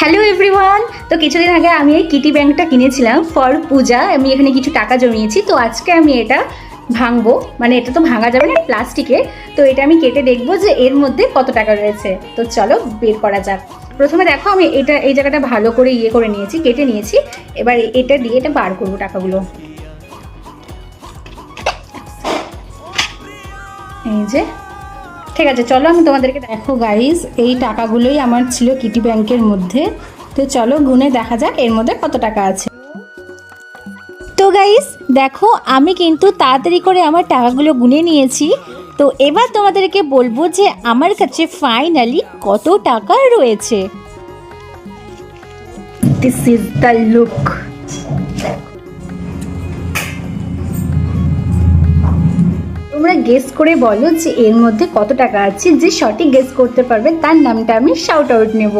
Hello everyone. তো কিছুদিন আগে আমি এই কিটি ব্যাংকটা কিনেছিলাম ফর পূজা। আমি এখানে কিছু টাকা জমিয়েছি, তো আজকে আমি এটা ভাঙবো। মানে এটা তো ভাঙা যাবে না, প্লাস্টিকে। তো এটা আমি কেটে দেখবো যে এর মধ্যে কত টাকা রয়েছে। তো চলো বের করা যাক। প্রথমে দেখো আমি এই জায়গাটা ভালো করে করে নিয়েছি, কেটে নিয়েছি। এবার এটা দিয়ে এটা বার করবো টাকাগুলো। এই যে ঠিক আছে, চলো আমি তোমাদেরকে দেখো গাইজ, এই টাকাগুলোই আমার ছিল কিটি ব্যাংকের মধ্যে। তো চলো গুনে দেখা যাক এর মধ্যে কত টাকা আছে। তো গাইজ দেখো, আমি কিন্তু তাড়াতাড়ি করে আমার টাকাগুলো গুনে নিয়েছি। তো এবার তোমাদেরকে বলবো যে আমার কাছে ফাইনালি কত টাকা রয়েছে। This is the look. তোমরা গেস করে বলো যে এর মধ্যে কত টাকা আছে। যে সঠিক গেস করতে পারবে তার নামটা আমি শাউট আউট নেব।